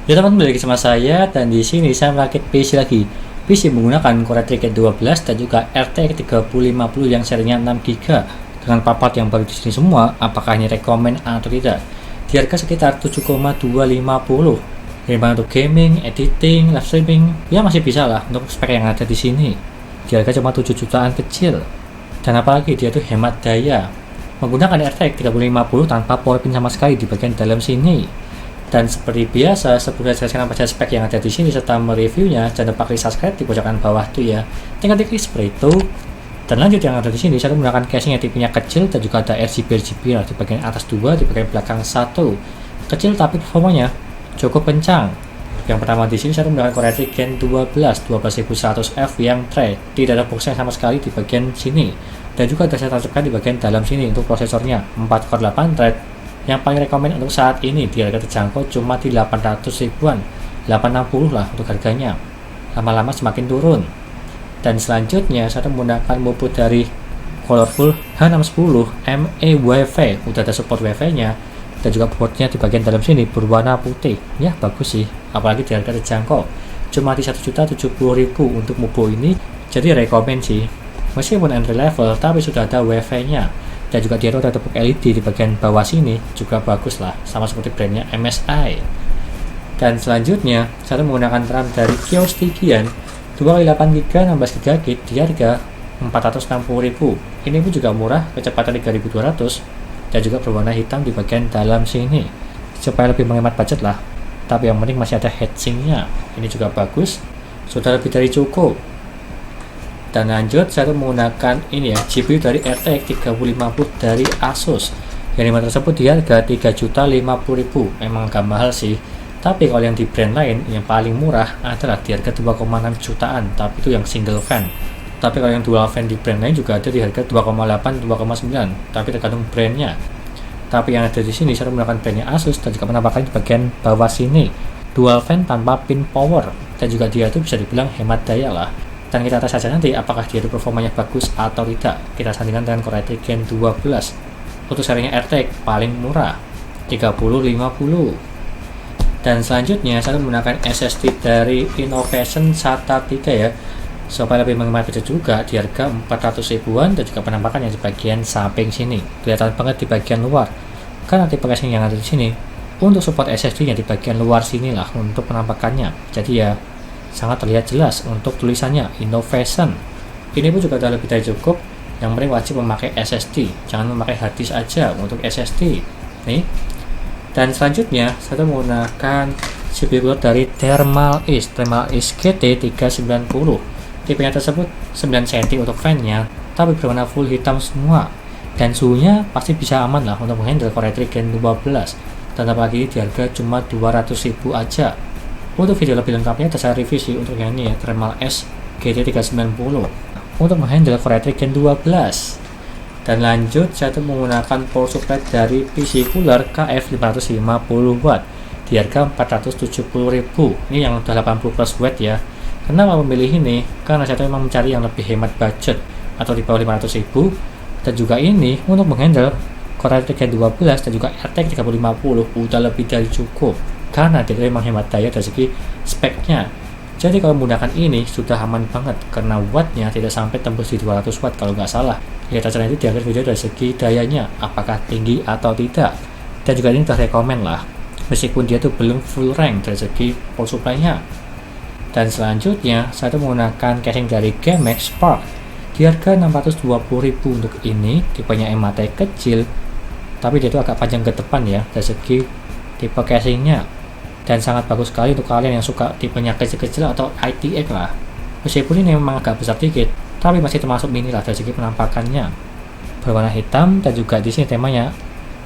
Ya teman, balik lagi sama saya dan di sini saya merakit PC lagi. PC menggunakan Core i3 12 dan juga RTX 3050 yang serinya 6GB dengan part yang baru di sini semua. Apakah ini rekomen atau tidak? Di harga sekitar 7,250. Dimana untuk gaming, editing, live streaming, ya masih bisa lah untuk spek yang ada di sini. Di harga cuma 7 jutaan kecil. Dan apalagi dia tuh hemat daya. Menggunakan RTX 3050 tanpa power pin sama sekali di bagian dalam sini. Dan seperti biasa, sebelum saya jelaskan apa saja spek yang ada di sini serta mereviewnya, jangan lupa klik subscribe di pojokan bawah tuh ya. Tinggal diklik seperti itu. Dan lanjut yang ada di sini, saya menggunakan casing yang tipenya kecil dan juga ada RGB lah di bagian atas 2, di bagian belakang 1. Kecil tapi performanya cukup kencang. Yang pertama di sini saya menggunakan Core i3 Gen 12100F yang tray, tidak ada boxnya sama sekali di bagian sini. Dan juga ada saya tancapkan di bagian dalam sini untuk prosesornya 4 core 8 thread. Yang paling rekomen untuk saat ini di harga terjangkau cuma di 800 ribuan, 860 lah untuk harganya. Lama-lama semakin turun. Dan selanjutnya saya menggunakan motherboard dari Colorful H610 ME Wi-Fi, udah ada support Wi-Fi nya dan juga boardnya di bagian dalam sini berwarna putih. Ya bagus sih, apalagi di harga terjangkau cuma di 1.070.000 untuk motherboard ini, jadi rekomen sih. Meskipun entry level tapi sudah ada Wi-Fi nya. Dan juga dia ada tepuk LED di bagian bawah sini juga bagus lah, sama seperti brandnya MSI. Dan selanjutnya saya menggunakan RAM dari Kiostikian 2x8GB 16GB di harga 460.000. Ini pun juga murah, kecepatan 3200 dan juga berwarna hitam di bagian dalam sini supaya lebih menghemat budget lah. Tapi yang penting masih ada heatsinknya, ini juga bagus, sudah lebih dari cukup. Dan lanjut saya menggunakan ini ya, GPU dari RTX 3050 dari Asus. Yang dimana tersebut di harga 3.050.000. Memang agak mahal sih. Tapi kalau yang di brand lain yang paling murah adalah di harga 2,6 jutaan, tapi itu yang single fan. Tapi kalau yang dual fan di brand lain juga ada di harga 2,8 2,9, tapi tergantung brandnya. Tapi yang ada di sini saya menggunakan brandnya Asus dan juga penampakan di bagian bawah sini. Dual fan tanpa pin power dan juga dia itu bisa dibilang hemat daya lah. Dan kita tes saja nanti apakah dia itu performanya bagus atau tidak. Kita sandingkan dengan Core i3 Gen 12. Untuk serinya RTX paling murah 3050. Dan selanjutnya saya menggunakan SSD dari Innovation SATA 3 ya, supaya lebih menghemat budget juga di harga 400 ribuan dan juga penampakannya di bagian samping sini. Kelihatan banget di bagian luar. Karena tipe casing yang ada di sini untuk support SSD-nya di bagian luar sini lah untuk penampakannya. Jadi ya sangat terlihat jelas untuk tulisannya Innovation. Ini pun juga sudah lebih dari cukup. Yang penting wajib memakai SSD, jangan memakai hard disk aja untuk SSD nih. Dan selanjutnya saya menggunakan CPU cooler dari Thermal East GT 390. Tipenya tersebut 9 cm untuk fan-nya, tapi berwarna full hitam semua. Dan suhunya pasti bisa aman lah untuk menghandle Core i3 Gen 12. Dan apalagi di harga cuma 200.000 aja. Untuk video lebih lengkapnya saya review sih untuk yang ini ya, Thermal S GT390 untuk menghandle Core i3 Gen 12. Dan lanjut saya menggunakan power supply dari PC cooler KF 550W di harga 470.000. Ini yang udah 80 plus watt ya. Kenapa memilih ini? Karena saya memang mencari yang lebih hemat budget atau di bawah 500.000. Dan juga ini untuk menghandle Core i3 Gen 12 dan juga RTX 3050 udah lebih dari cukup. Karena dia memang hemat daya dari segi speknya. Jadi kalau menggunakan ini sudah aman banget karena wattnya tidak sampai tembus di 200 watt kalau nggak salah. Lihat aja nanti di akhir video dari segi dayanya apakah tinggi atau tidak. Dan juga ini udah rekomen lah, meskipun dia tuh belum full rank dari segi power supply-nya. Dan selanjutnya saya tuh menggunakan casing dari GameX Spark di harga 620.000 untuk ini. Tipenya MAT kecil, tapi dia tuh agak panjang ke depan ya dari segi tipe casingnya. Dan sangat bagus sekali untuk kalian yang suka tipenya kecil-kecil atau ITX lah. Meskipun ini memang agak besar dikit, tapi masih termasuk mini lah dari segi penampakannya. Berwarna hitam dan juga di sini temanya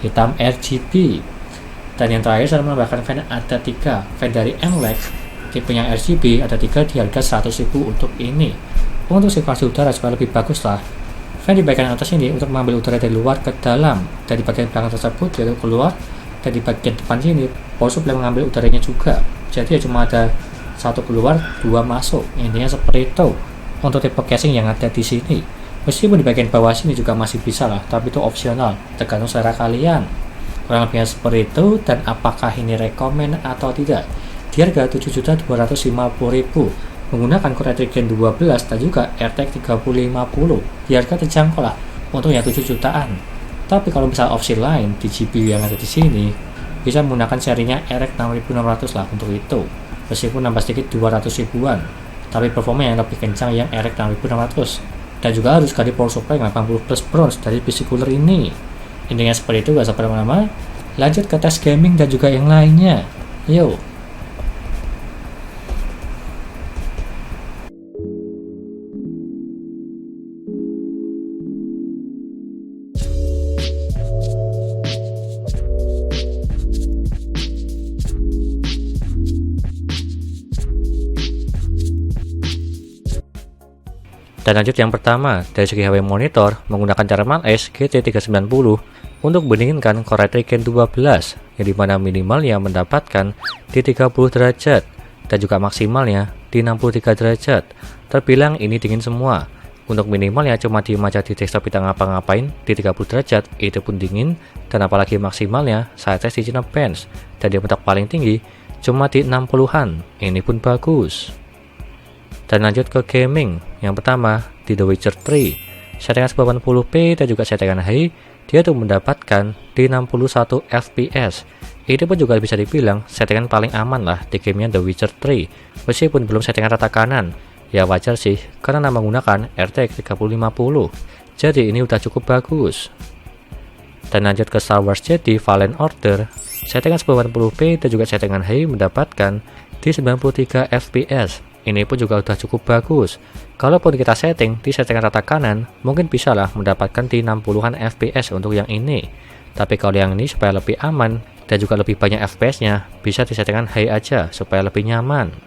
hitam RGB. Dan yang terakhir saya menambahkan fan ada 3, fan dari NLEX tipenya RGB ada 3 di harga 100.000 untuk ini. Untuk sirkulasi udara supaya lebih bagus lah. Fan di bagian atas ini untuk mengambil udara dari luar ke dalam, dari bagian belakang tersebut dia keluar. Dan di bagian depan sini power supply mengambil udaranya juga, jadi ya cuma ada 1 keluar 2 masuk, intinya seperti itu untuk tipe casing yang ada di sini. Meskipun di bagian bawah sini juga masih bisa lah, tapi itu opsional, tergantung selera kalian. Kurang lebihnya seperti itu. Dan apakah ini rekomen atau tidak, di harga Rp7.250.000 menggunakan Core i3 Gen 12 dan juga RTX 3050 di harga terjangkau lah, untungnya 7 jutaan. Tapi kalau misal opsi lain di GPU yang ada di sini, bisa menggunakan serinya RX 6600 lah untuk itu, meskipun nambah sedikit 200 ribuan, tapi performa yang lebih kencang yang RX 6600 dan juga harus ganti power supply 80 plus bronze dari PC cooler ini. Intinya seperti itu, gak sampai lama-lama, lanjut ke tes gaming dan juga yang lainnya. Yuk. Dan lanjut yang pertama, dari segi HP monitor, menggunakan cara MALS GT390 untuk bandingkan Core i3 Gen 12, yang dimana minimalnya mendapatkan di 30 derajat, dan juga maksimalnya di 63 derajat. Terbilang ini dingin semua. Untuk minimalnya cuma diem aja di desktop kita ngapa-ngapain di 30 derajat, itu pun dingin, dan apalagi maksimalnya saya tes di Cinebench, dan di mentok paling tinggi cuma di 60-an, ini pun bagus. Dan lanjut ke gaming, yang pertama di The Witcher 3, settingan 1080p dan juga settingan high, dia tuh mendapatkan di 61 fps. Ini pun juga bisa dibilang settingan paling aman lah di gamenya The Witcher 3, meskipun belum settingan rata kanan. Ya wajar sih, karena menggunakan RTX 3050, jadi ini udah cukup bagus. Dan lanjut ke Star Wars Jedi Fallen Order, settingan 1080p dan juga settingan high mendapatkan di 93 fps. Ini pun juga udah cukup bagus. Kalaupun kita setting di settingan rata kanan, mungkin bisa lah mendapatkan di 60-an fps untuk yang ini. Tapi kalau yang ini supaya lebih aman dan juga lebih banyak fps-nya, bisa di settingan high aja supaya lebih nyaman.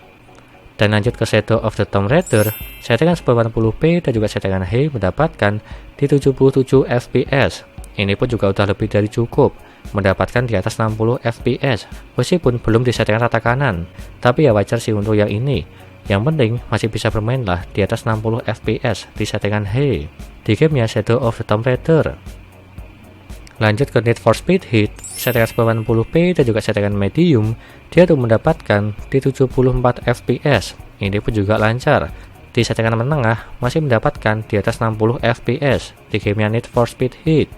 Dan lanjut ke Shadow of the Tomb Raider, settingan 1080p dan juga settingan high mendapatkan di 77 fps. Ini pun juga udah lebih dari cukup, mendapatkan di atas 60 fps, meskipun belum di settingan rata kanan. Tapi ya wajar sih untuk yang ini. Yang penting masih bisa bermain lah di atas 60 fps di settingan high di gamenya Shadow of the Tomb Raider. Lanjut ke Need for Speed Heat, settingan 1080p dan juga settingan medium, dia tuh mendapatkan di 74 fps. Ini pun juga lancar. Di settingan menengah masih mendapatkan di atas 60 fps di gamenya Need for Speed Heat.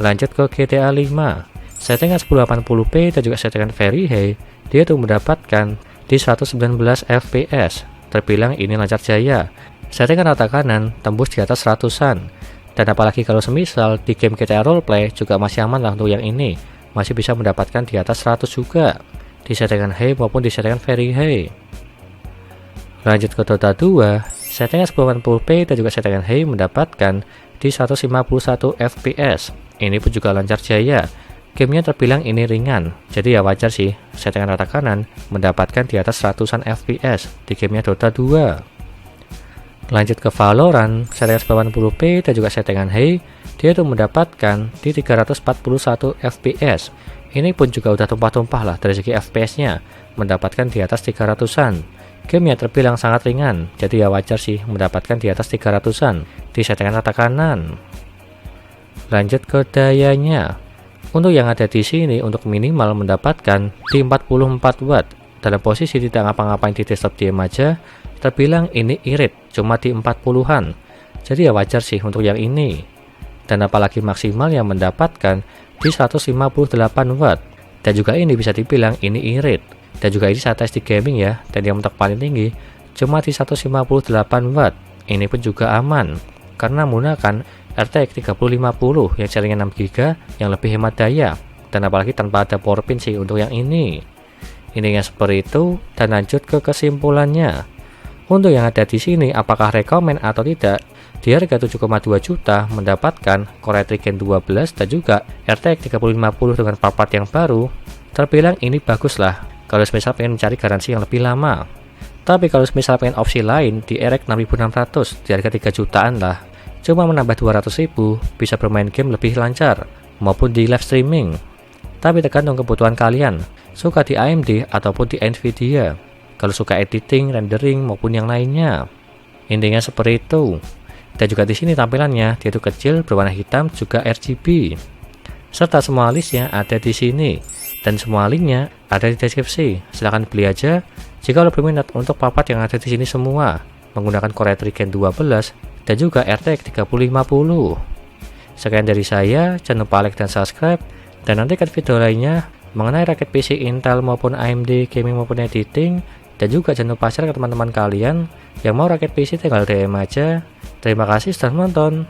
Lanjut ke GTA 5, settingan 1080p dan juga settingan very high, dia tuh mendapatkan di 119 fps. Terbilang ini lancar jaya. Settingan rata kanan tembus di atas 100-an. Dan apalagi kalau semisal di game GTA Roleplay juga masih aman lah untuk yang ini, masih bisa mendapatkan di atas 100 juga di settingan high maupun di settingan very high. Lanjut ke Dota 2, settingan 1080p dan juga settingan high mendapatkan di 151 fps. Ini pun juga lancar jaya. Gamenya terbilang ini ringan, jadi ya wajar sih settingan rata kanan mendapatkan di atas 100-an fps di gamenya Dota 2. Lanjut ke Valorant, settingan 1080p dan juga settingan high, dia tuh mendapatkan di 341 fps. Ini pun juga udah tumpah-tumpah lah dari segi fps-nya, mendapatkan di atas 300-an. Gamenya terbilang sangat ringan, jadi ya wajar sih mendapatkan di atas 300-an di settingan rata kanan. Lanjut ke dayanya. Untuk yang ada di sini untuk minimal mendapatkan di 44 watt. Dalam posisi tidak ngapa-ngapain di desktop diam aja, terbilang ini irit cuma di 40-an. Jadi ya wajar sih untuk yang ini. Dan apalagi maksimal yang mendapatkan di 158 watt. Dan juga ini bisa dibilang ini irit. Dan juga ini saya tes di gaming ya, dan yang mentok paling tinggi cuma di 158 watt. Ini pun juga aman karena menggunakan RTX 3050 yang jaringan 6GB yang lebih hemat daya, dan apalagi tanpa ada power pin sih untuk yang ini. Intinya seperti itu. Dan lanjut ke kesimpulannya. Untuk yang ada di sini apakah rekomen atau tidak, di harga 7,2 juta mendapatkan Core i3 Gen 12 dan juga RTX 3050 dengan part-part yang baru, terbilang ini bagus lah kalau misal pengen mencari garansi yang lebih lama. Tapi kalau misal pengen opsi lain di RX 6600 di harga 3 jutaan lah, cuma menambah 200.000, bisa bermain game lebih lancar maupun di live streaming. Tapi tergantung kebutuhan kalian, suka di AMD ataupun di Nvidia, kalau suka editing, rendering maupun yang lainnya. Intinya seperti itu. Dan juga di sini tampilannya dia itu kecil, berwarna hitam, juga RGB. Serta semua listnya ada di sini, dan semua linknya ada di deskripsi. Silahkan beli aja jika lo berminat untuk papat yang ada di sini semua menggunakan Core i3 Gen 12 dan juga RTX 3050. Sekian dari saya, jangan lupa like dan subscribe, dan nantikan video lainnya mengenai rakit PC Intel maupun AMD gaming maupun editing, dan juga jangan lupa share ke teman-teman kalian yang mau rakit PC tinggal DM aja. Terima kasih sudah menonton.